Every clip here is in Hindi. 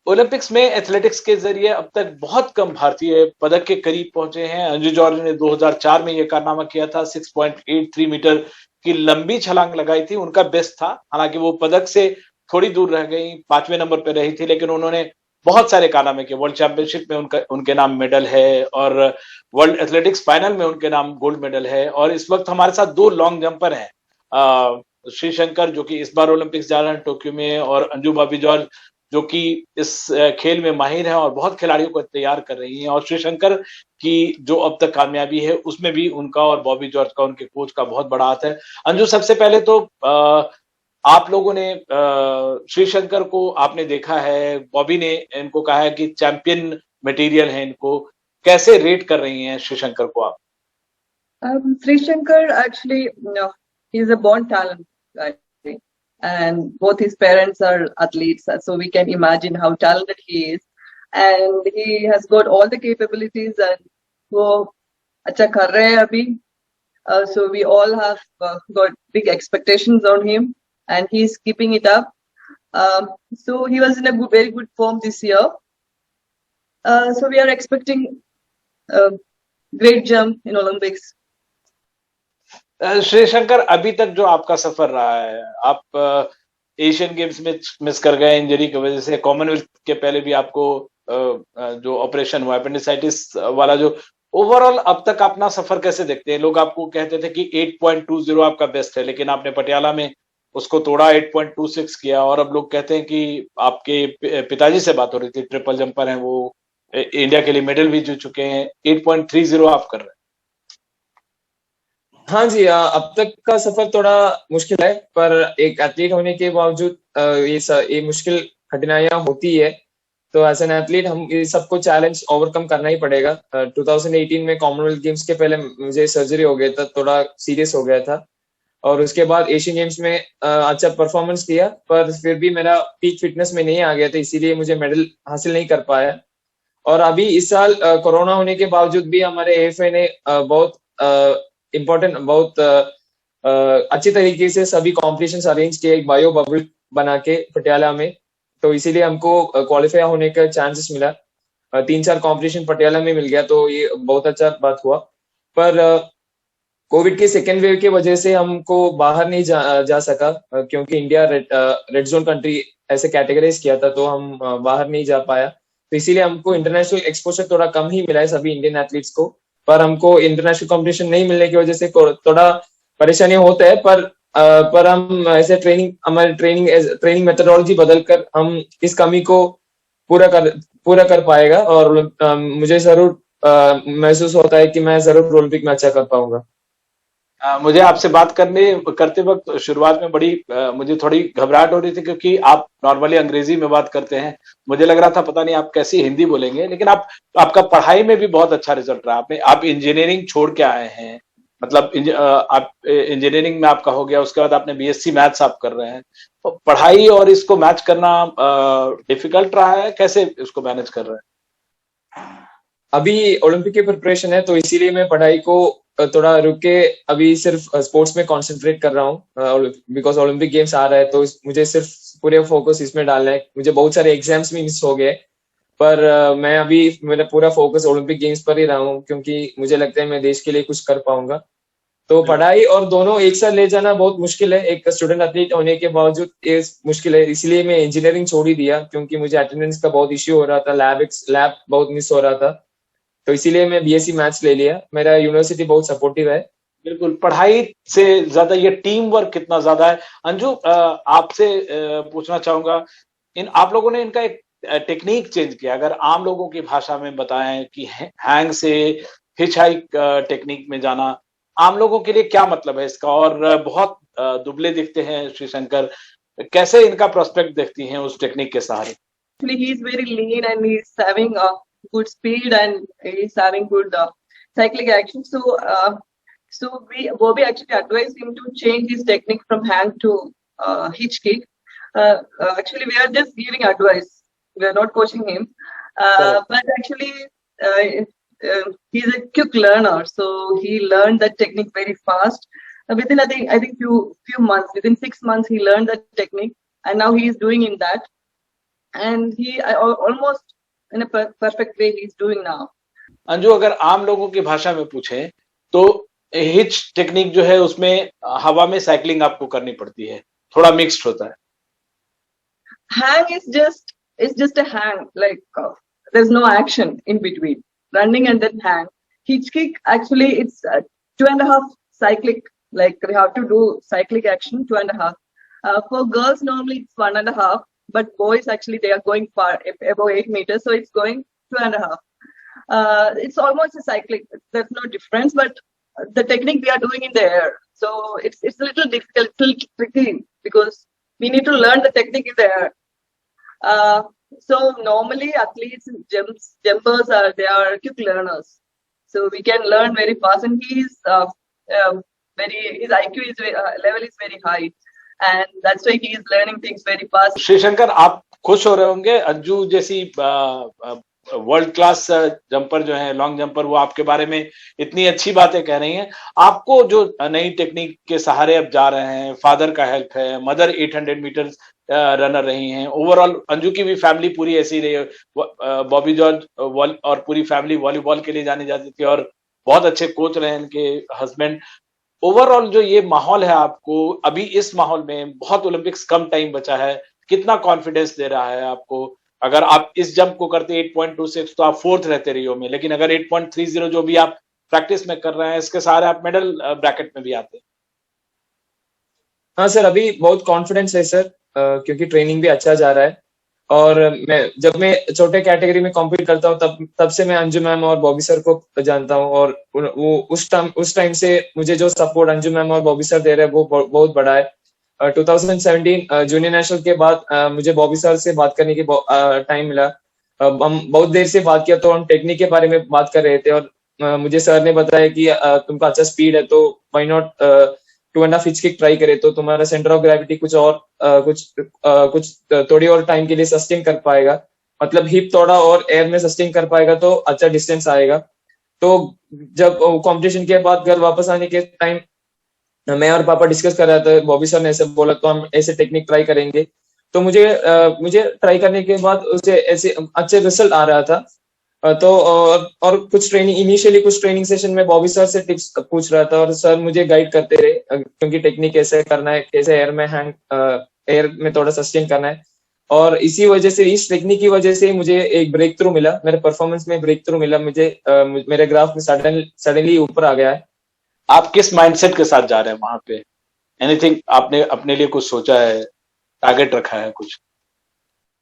ओलंपिक्स में एथलेटिक्स के जरिए अब तक बहुत कम भारतीय पदक के करीब पहुंचे हैं। अंजू जॉर्ज ने 2004 में यह कारनामा किया था, 6.83 मीटर की लंबी छलांग लगाई थी, उनका बेस्ट था। हालांकि वो पदक से थोड़ी दूर रह गई, 5वें नंबर पर रही थी, लेकिन उन्होंने बहुत सारे कारनामे किए। वर्ल्ड चैंपियनशिप में उनके नाम मेडल है, और वर्ल्ड एथलेटिक्स फाइनल में उनके नाम गोल्ड मेडल है। और इस वक्त हमारे साथ दो लॉन्ग जंपर हैं, श्रीशंकर जो कि इस बार ओलंपिक्स जा रहे हैं टोक्यो में, और अंजू बॉबी जॉर्ज जो कि इस खेल में माहिर हैं और बहुत खिलाड़ियों को तैयार कर रही हैं। और श्रीशंकर की जो अब तक कामयाबी है उसमें भी उनका और बॉबी जॉर्ज का, उनके कोच का बहुत बड़ा हाथ है। अंजू, सबसे पहले तो आप लोगों ने श्रीशंकर को आपने देखा है, बॉबी ने इनको कहा है कि चैंपियन मटेरियल है इनको, कैसे रेट कर रही हैं श्रीशंकर को आप? Sri Shankar actually, he's a born talent guy, and both his parents are athletes, so we can imagine how talented he is, and he has got all the capabilities, and वो अच्छा कर रहे हैं अभी. So we all have got big expectations on him, and he's keeping it up. So he was in a very good form this year. So we are expecting a great jump in Olympics. Shrishankar, अभी तक जो आपका सफर रहा है, आप एशियन गेम्स में मिस कर गए इंजरी की वजह से, कॉमनवेल्थ के पहले भी आपको जो ऑपरेशन हुआ अपेंडिसाइटिस वाला, जो ओवरऑल अब तक अपना सफर कैसे देखते हैं? लोग आपको कहते थे कि 8.20 आपका बेस्ट है, लेकिन आपने पटियाला में उसको तोड़ा, 8.26 किया। और अब लोग कहते हैं कि आपके पिताजी से बात हो रही थी, ट्रिपल जंपर हैं वो, इंडिया के लिए मेडल भी जीत चुके हैं, 8.30 आप कर रहे हैं। हाँ जी, अब तक का सफर थोड़ा मुश्किल है, पर एक एथलीट होने के बावजूद ये मुश्किल कठिनाइयां होती है। तो एज एन एथलीट हम ये सबको चैलेंज ओवरकम करना ही पड़ेगा। 2018 में कॉमनवेल्थ गेम्स के पहले मुझे सर्जरी हो गया था, थोड़ा सीरियस हो गया था, और उसके बाद एशियन गेम्स में अच्छा परफॉर्मेंस किया, पर फिर भी मेरा पीक फिटनेस में नहीं आ गया था, इसीलिए मुझे मेडल हासिल नहीं कर पाया। और अभी इस साल कोरोना होने के बावजूद भी हमारे एएफए ने बहुत इम्पोर्टेंट, बहुत अच्छी तरीके से सभी कॉम्पिटिशन्स अरेंज किए, एक बायो बबल बना के पटियाला में। तो इसीलिए हमको क्वालिफाई होने का चांसेस मिला, 3-4 कॉम्पिटिशन पटियाला में मिल गया, तो ये बहुत अच्छा बात हुआ। पर कोविड के सेकेंड वेव की वजह से हमको बाहर नहीं जा सका, क्योंकि इंडिया रेड जोन कंट्री ऐसे कैटेगराइज किया था, तो हम बाहर नहीं जा पाया। तो इसीलिए हमको इंटरनेशनल एक्सपोजर थोड़ा कम ही मिला है सभी इंडियन एथलीट्स को। पर हमको इंटरनेशनल कंपटीशन नहीं मिलने की वजह से थोड़ा परेशानी होता है, पर हम ऐसे हमारे ट्रेनिंग मेथोडोलॉजी बदलकर हम इस कमी को पूरा कर पाएगा, और मुझे जरूर महसूस होता है कि मैं जरूर ओलंपिक में अच्छा कर पाऊंगा। मुझे आपसे बात करते वक्त शुरुआत में मुझे थोड़ी घबराहट हो रही थी, क्योंकि आप नॉर्मली अंग्रेजी में बात करते हैं। मुझे लग रहा था पता नहीं आप कैसी हिंदी बोलेंगे, लेकिन आपका पढ़ाई में भी बहुत अच्छा रिजल्ट रहा। आप इंजीनियरिंग छोड़ के आए हैं, मतलब आप इंजीनियरिंग में आपका हो गया, उसके बाद आपने बीएससी मैथ्स आप कर रहे हैं। तो पढ़ाई और इसको मैच करना डिफिकल्ट रहा है, कैसे इसको मैनेज कर रहे हैं? अभी ओलंपिक की प्रिपरेशन है, तो इसीलिए मैं पढ़ाई को थोड़ा रुक के अभी सिर्फ स्पोर्ट्स में कंसंट्रेट कर रहा हूँ, बिकॉज ओलंपिक गेम्स आ रहा है, तो मुझे सिर्फ पूरे फोकस इसमें डालना है। मुझे बहुत सारे एग्जाम्स भी मिस हो गए, पर मैं अभी मेरा पूरा फोकस ओलंपिक गेम्स पर ही रहा हूँ, क्योंकि मुझे लगता है मैं देश के लिए कुछ कर पाऊंगा। तो पढ़ाई और दोनों एक साथ ले जाना बहुत मुश्किल है, एक स्टूडेंट एथलीट होने के बावजूद ये मुश्किल है। इसलिए मैं इंजीनियरिंग छोड़ ही दिया, क्योंकि मुझे अटेंडेंस का बहुत इश्यू हो रहा था, लैब बहुत मिस हो रहा था, तो इसीलिए मैं बीएससी मैथ्स ले लिया। मेरा यूनिवर्सिटी बहुत सपोर्टिव है। बिल्कुल, पढ़ाई से ज्यादा ये टीम वर्क कितना ज्यादा है। अंजू, आपसे पूछना चाहूंगा, आप लोगों ने इनका एक टेक्निक चेंज किया, अगर आम लोगों की भाषा में बताएं कि हैंग से हिच हाइक टेक्निक में जाना, आम लोगों के लिए क्या मतलब है इसका? और बहुत दुबले दिखते हैं श्रीशंकर, कैसे इनका प्रोस्पेक्ट देखती हैं उस टेक्निक के सहारे? Actually, he is very lean and he is having a good speed and he is having good cycling action. So we actually advised him to change his technique from hang to hitch kick. Actually, we are just giving advice. We are not coaching him. But actually, he's a quick learner, so he learned that technique very fast. Within I think few months, within 6 months, he learned that technique, and now he is doing in that. and he almost in a perfect way he's doing now. Anju, अगर आम लोगों की भाषा में पूछें तो हिच टेक्निक जो है उसमें हवा में साइकिलिंग आपको करनी पड़ती है, थोड़ा मिक्स्ड होता है। Hang is just a hang, like there's no action in between running and then hang. Hitch kick, actually it's 2.5 cyclic, like we have to do cyclic action 2.5. For girls normally it's 1.5, but boys actually they are going far above 8 meters, so it's going 2.5. It's almost a cyclic. There's no difference, but the technique we are doing in the air, so it's a little difficult, it's a little tricky because we need to learn the technique in the air. So normally athletes, jumpers they are quick learners, so we can learn very fast, and his IQ is level is very high, and that's why he is learning things very fast. Shrishankar, आप खुश हो रहे होंगे, अंजू जैसी वर्ल्ड क्लास जंपर जो है, लॉन्ग जंपर, वो आपके बारे में इतनी अच्छी बातें कह रही हैं। आपको जो नई टेक्निक के सहारे अब जा रहे हैं, फादर का हेल्प है, मदर 800 मीटर रनर रही हैं, ओवरऑल अंजू की भी फैमिली पूरी ऐसी रही है। बॉबी जॉर्ज और पूरी फैमिली वॉलीबॉल के लिए जानी जाती थी और बहुत अच्छे कोच रहे हैं इनके हस्बैंड। ओवरऑल जो ये माहौल है, आपको अभी इस माहौल में बहुत ओलंपिक्स कम टाइम बचा है, कितना कॉन्फिडेंस दे रहा है आपको? अगर आप इस जंप को करते 8.26 तो आप 4th रहते रियो में, लेकिन अगर 8.30 जो भी आप प्रैक्टिस में कर रहे हैं, इसके सारे आप मेडल ब्रैकेट में भी आते हैं। हाँ सर, अभी बहुत कॉन्फिडेंस है सर, क्योंकि ट्रेनिंग भी अच्छा जा रहा है। और जब मैं छोटे कैटेगरी में कॉम्पीट करता हूँ तब से मैं अंजू मैम और बॉबी सर को जानता हूँ, और वो उस टाइम से मुझे जो सपोर्ट अंजू मैम और बॉबी सर दे रहे हैं वो बहुत बड़ा है। 2017 जूनियर नेशनल के बाद मुझे बॉबी सर से बात करने की टाइम मिला। हम बहुत देर से बात किया, तो हम टेक्निक के बारे में बात कर रहे थे, और मुझे सर ने बताया कि तुमका अच्छा स्पीड है, तो why not 2.5 hitch kick try करे, तो तुम्हारा सेंटर ऑफ ग्रेविटी कुछ थोड़ी और टाइम के लिए सस्टेन कर पाएगा, मतलब हिप थोड़ा और एयर में सस्टेन कर पाएगा तो अच्छा डिस्टेंस आएगा। तो जब कंपटीशन के बाद घर वापस आने के टाइम मैं और पापा डिस्कस कर रहे थे, बॉबी सर ने ऐसे बोला तो हम ऐसे टेक्निक ट्राई करेंगे। तो मुझे ट्राई करने के बाद उसे ऐसे अच्छे रिजल्ट आ रहा था। तो और कुछ ट्रेनिंग सेशन में बॉबी सर से टिप्स पूछ रहा था, और सर मुझे गाइड करते रहे, क्योंकि टेक्निक कैसे करना है, कैसे एयर में थोड़ा सस्टेन करना है। और इसी वजह से, इस टेक्निक की वजह से मुझे एक ब्रेक थ्रू मिला, मेरे परफॉर्मेंस में ब्रेक थ्रू मिला मुझे, मेरे ग्राफ में सडनली ऊपर आ गया है। आप किस माइंडसेट के साथ जा रहे हैं वहां पे? एनीथिंग आपने अपने लिए कुछ सोचा है, टारगेट रखा है कुछ?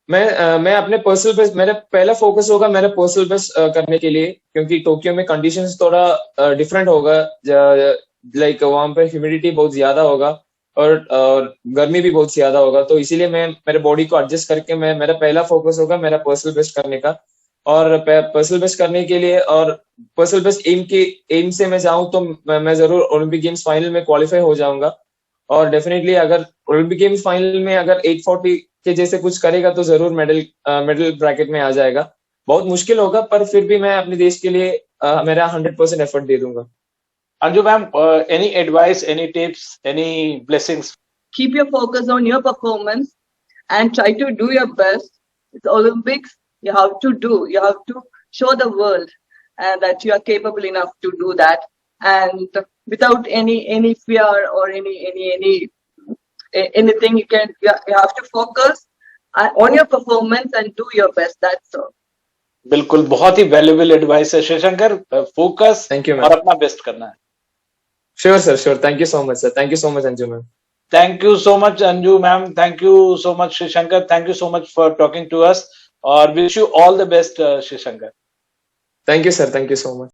मैं अपने पर्सनल बेस्ट, मेरा पहला फोकस होगा मेरा पर्सनल बेस्ट करने के लिए, क्योंकि टोक्यो में कंडीशंस थोड़ा डिफरेंट होगा, लाइक वहां पे ह्यूमिडिटी बहुत ज्यादा होगा और गर्मी भी बहुत ज्यादा होगा, तो इसीलिए मैं मेरे बॉडी को एडजस्ट करके मेरा पहला फोकस होगा मेरा पर्सनल बेस्ट करने का। और पर्सनल बेस्ट करने के लिए और पर्सनल बेस्ट एम से मैं जाऊं तो मैं जरूर ओलंपिक गेम्स फाइनल में क्वालिफाई हो जाऊंगा। और डेफिनेटली अगर ओलंपिक गेम्स फाइनल में अगर 840 के जैसे कुछ करेगा तो जरूर मेडल ब्रैकेट में आ जाएगा। बहुत मुश्किल होगा, पर फिर भी मैं अपने देश के लिए मेरा 100% एफर्ट दे दूंगा। Anju ma'am, any advice, any tips, any blessings? Keep your focus on your performance and try to do your best. It's Olympics. You have to show the world that you are capable enough to do that, and without any fear or anything. You have to focus on your performance and do your best. That's all. बिल्कुल, बहुत ही वैल्यूएबल एडवाइस है श्रीशंकर। फोकस और अपना बेस्ट करना है। Sure sir, sure. Thank you so much sir. Thank you so much Anju ma'am. Thank you so much Anju ma'am. Thank you so much Sreeshankar. Thank you so much for talking to us और wish you all the best Sreeshankar. Thank you sir. Thank you so much.